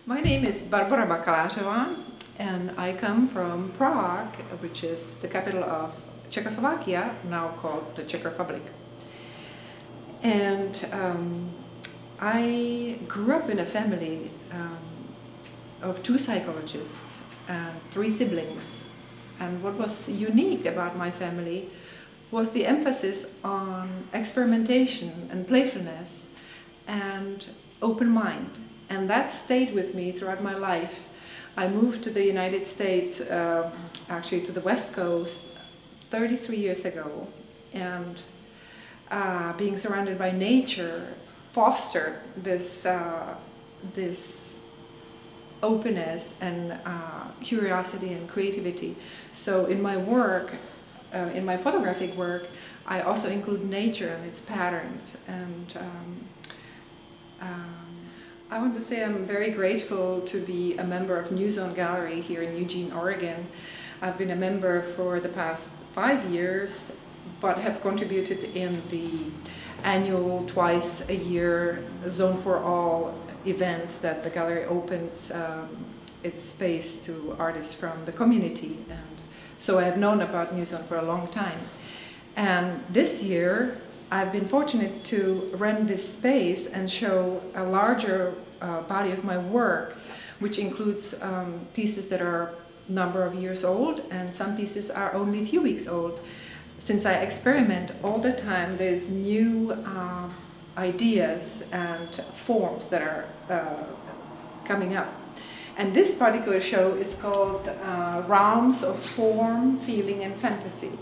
My name is Baraora and I come from Prague, which is the capital of Czechoslovakia, now called the Czech Republic. And I grew up in a family of two psychologists and three siblings. And what was unique about my family was the emphasis on experimentation and playfulness and open mind. And that stayed with me throughout my life. I moved to the United States, actually to the West Coast, 33 years ago. And being surrounded by nature fostered this openness and curiosity and creativity. So in my work, in my photographic work, I also include nature and its patterns. And I want to say I'm very grateful to be a member of New Zone Gallery here in Eugene, Oregon. I've been a member for the past 5 years, but have contributed in the annual twice a year Zone for All events that the gallery opens its space to artists from the community. And so I have known about New Zone for a long time. And this year I've been fortunate to rent this space and show a larger body of my work, which includes pieces that are a number of years old, and some pieces are only a few weeks old. Since I experiment all the time, there's new ideas and forms that are coming up. And this particular show is called Realms of Form, Feeling and Fantasy.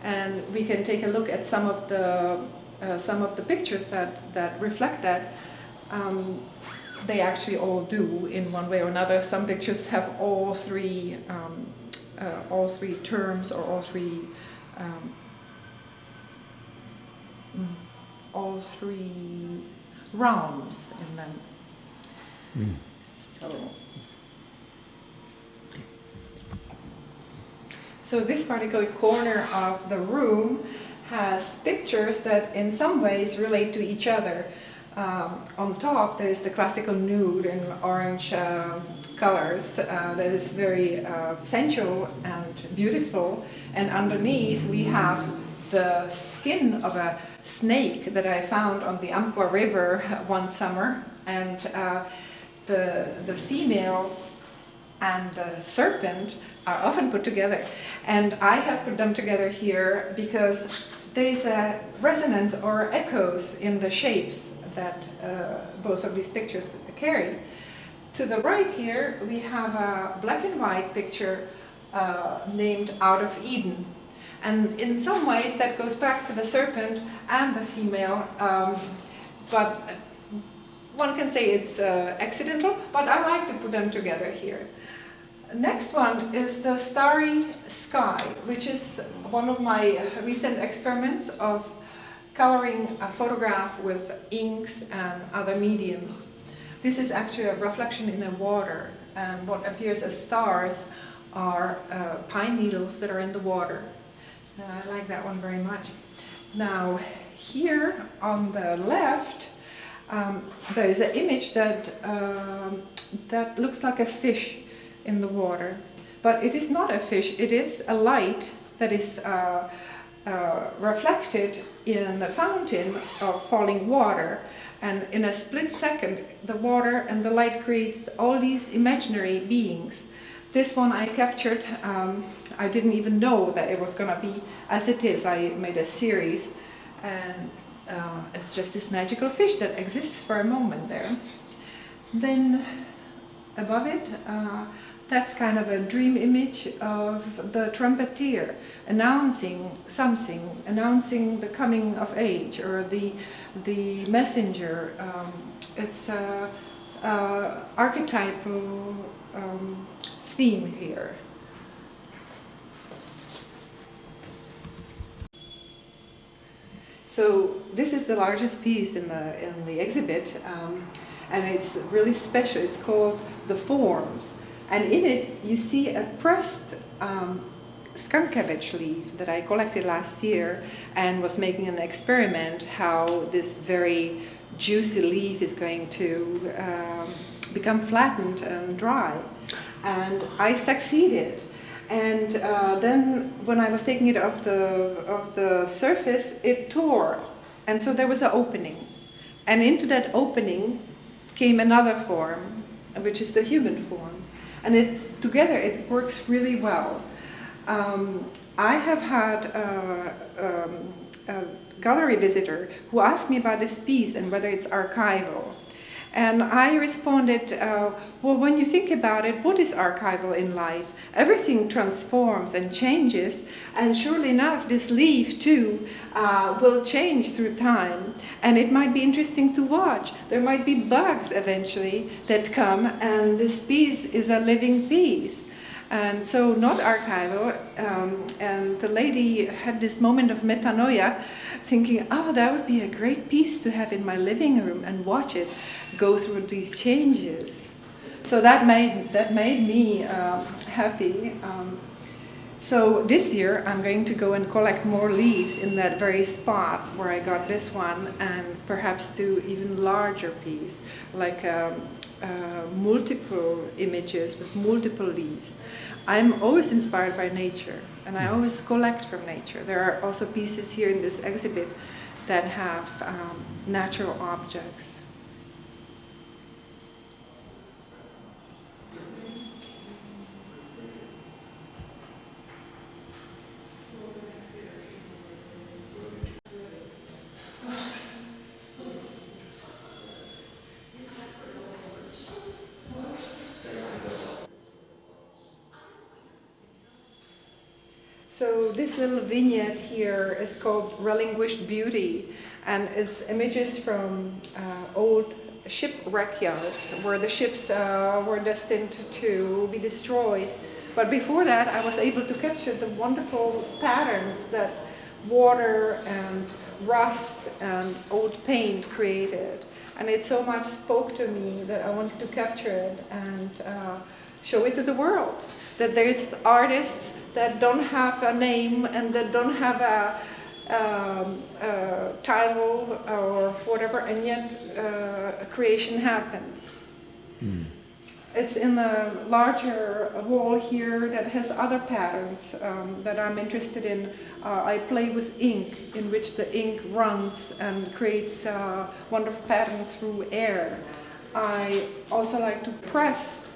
And we can take a look at some of the pictures that reflect that. They actually all do in one way or another. Some pictures have all three terms or all three realms in them. So this particular corner of the room has pictures that in some ways relate to each other. On top there is the classical nude in orange colors that is very sensual and beautiful, and underneath we have the skin of a snake that I found on the Umpqua River one summer, and the female and the serpent are often put together, and I have put them together here because there is a resonance or echoes in the shapes that both of these pictures carry. To the right here we have a black and white picture named Out of Eden, and in some ways that goes back to the serpent and the female, but one can say it's accidental, but I like to put them together here. Next one is the starry sky, which is one of my recent experiments of coloring a photograph with inks and other mediums. This is actually a reflection in the water, and what appears as stars are pine needles that are in the water. I like that one very much. Now here on the left there is an image that looks like a fish in the water, but it is not a fish, it is a light that is reflected in the fountain of falling water, and in a split second the water and the light creates all these imaginary beings. This one I captured, I didn't even know that it was gonna be as it is. I made a series, and it's just this magical fish that exists for a moment there. Then above it, that's kind of a dream image of the trumpeter announcing something, announcing the coming of age, or the messenger. It's a archetypal theme here. So this is the largest piece in the exhibit, and it's really special. It's called The Forms. And in it, you see a pressed skunk cabbage leaf that I collected last year and was making an experiment how this very juicy leaf is going to become flattened and dry. And I succeeded. And then when I was taking it off the surface, it tore. And so there was an opening. And into that opening came another form, which is the human form. And together it works really well. I have had a gallery visitor who asked me about this piece and whether it's archival. And I responded, well, when you think about it, what is archival in life? Everything transforms and changes, and surely enough, this leaf too will change through time, and it might be interesting to watch. There might be bugs eventually that come, and this piece is a living piece. And so not archival, and the lady had this moment of metanoia, thinking, oh, that would be a great piece to have in my living room and watch it go through these changes. So that made me happy. So this year I'm going to go and collect more leaves in that very spot where I got this one, and perhaps do even larger piece, like multiple images with multiple leaves. I'm always inspired by nature, and I always collect from nature. There are also pieces here in this exhibit that have natural objects. So this little vignette here is called Relinquished Beauty, and it's images from old shipwreck yard where the ships were destined to be destroyed. But before that, I was able to capture the wonderful patterns that water and rust and old paint created. And it so much spoke to me that I wanted to capture it and show it to the world. That there's artists that don't have a name and that don't have a title or whatever, and yet creation happens. Mm. It's in a larger wall here that has other patterns that I'm interested in. I play with ink, in which the ink runs and creates wonderful patterns through air. I also like to press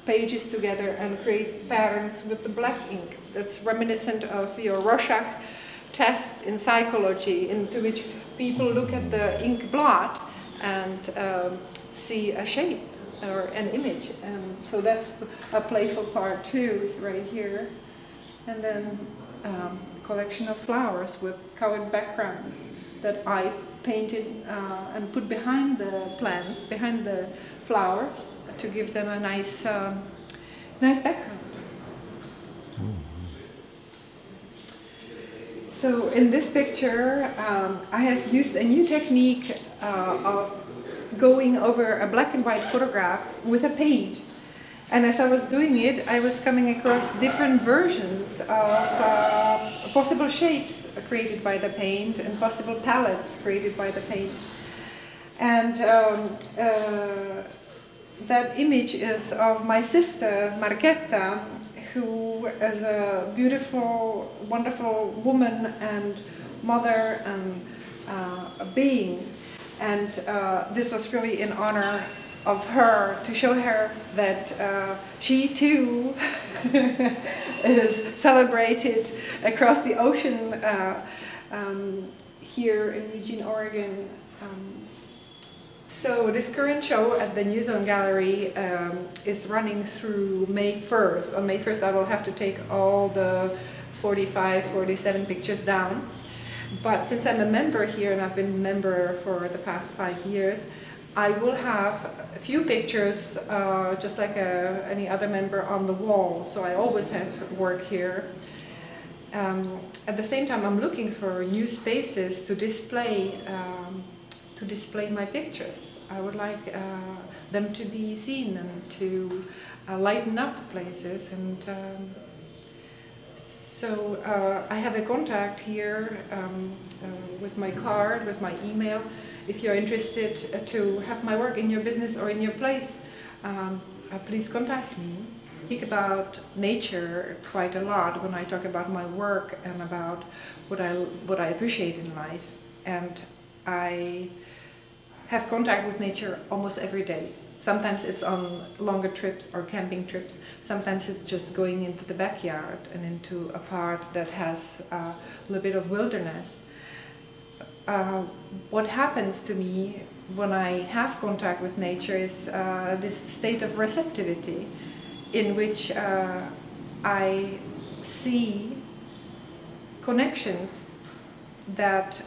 pages together and create patterns with the black ink. That's reminiscent of your Rorschach tests in psychology, into which people look at the ink blot and see a shape or an image. And so that's a playful part too, right here. And then a collection of flowers with colored backgrounds that I painted and put behind the plants, behind the flowers, to give them a nice background. So in this picture, I have used a new technique of going over a black and white photograph with a paint. And as I was doing it, I was coming across different versions of possible shapes created by the paint and possible palettes created by the paint. And that image is of my sister, Marghetta, who is a beautiful, wonderful woman and mother and a being. And this was really in honor of her, to show her that she too is celebrated across the ocean here in Eugene, Oregon. So this current show at the New Zone Gallery is running through May 1st. On May 1st I will have to take all the 45, 47 pictures down. But since I'm a member here, and I've been a member for the past 5 years, I will have a few pictures, just like any other member, on the wall. So I always have work here. At the same time, I'm looking for new spaces to display my pictures. I would like them to be seen and to lighten up places. And So I have a contact here with my card, with my email. If you're interested to have my work in your business or in your place, please contact me. I speak about nature quite a lot when I talk about my work and about what I appreciate in life. And I have contact with nature almost every day. Sometimes it's on longer trips or camping trips. Sometimes it's just going into the backyard and into a part that has a little bit of wilderness. What happens to me when I have contact with nature is this state of receptivity in which I see connections that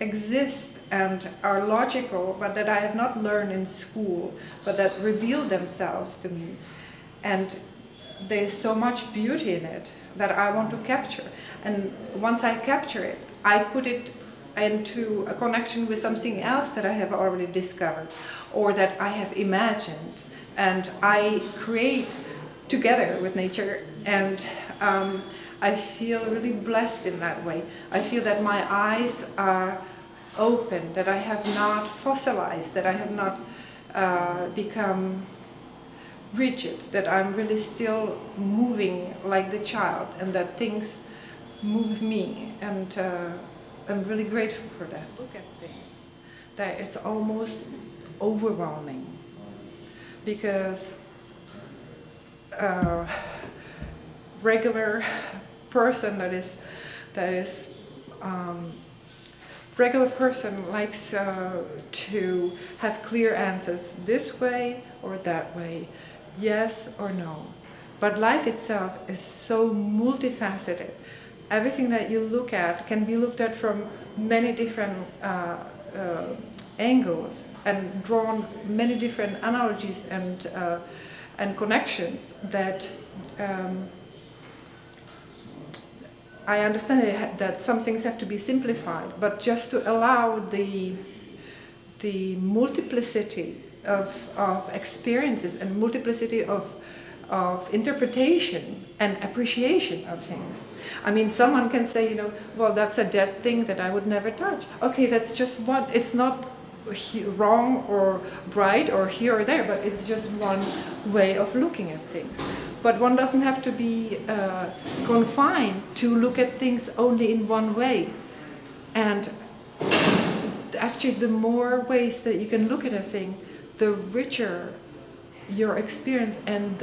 exist and are logical, but that I have not learned in school, but that reveal themselves to me. And there's so much beauty in it that I want to capture. And once I capture it, I put it into a connection with something else that I have already discovered or that I have imagined. And I create together with nature, and I feel really blessed in that way. I feel that my eyes are open, that I have not fossilized, that I have not become rigid, that I'm really still moving like the child, and that things move me, and I'm really grateful for that. Look at things, that it's almost overwhelming, because regular person regular person likes to have clear answers, this way or that way, yes or no. But life itself is so multifaceted. Everything that you look at can be looked at from many different angles and drawn many different analogies and connections that I understand that some things have to be simplified, but just to allow the multiplicity of experiences and multiplicity of interpretation and appreciation of things. I mean, someone can say, you know, well, that's a dead thing that I would never touch. Okay, that's just one. It's not wrong or right or here or there, but it's just one way of looking at things. But one doesn't have to be confined to look at things only in one way. And actually, the more ways that you can look at a thing, the richer your experience and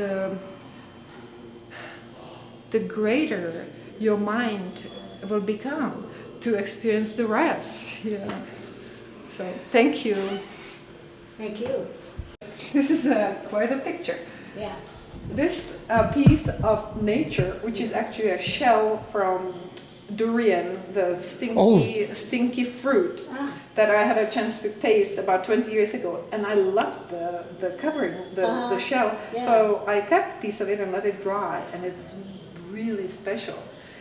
the greater your mind will become to experience the rest. Yeah. So, thank you. Thank you. This is quite a picture. Yeah. This piece of nature, which is actually a shell from durian, the stinky fruit that I had a chance to taste about 20 years ago, and I loved the covering, the shell. Yeah. So I kept a piece of it and let it dry, and it's really special.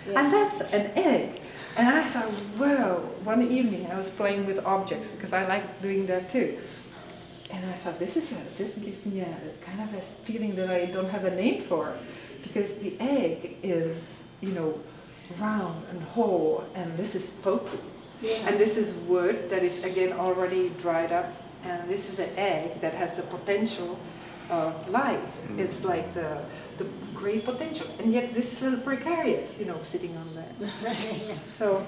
Yeah. And that's an egg. And I thought, whoa, one evening I was playing with objects because I like doing that too. And I thought, this gives me a kind of a feeling that I don't have a name for, because the egg is, you know, round and whole, and this is pokey. Yeah. And this is wood that is again already dried up, and this is an egg that has the potential of life. It's like the great potential, and yet this is a little precarious, you know, sitting on there. So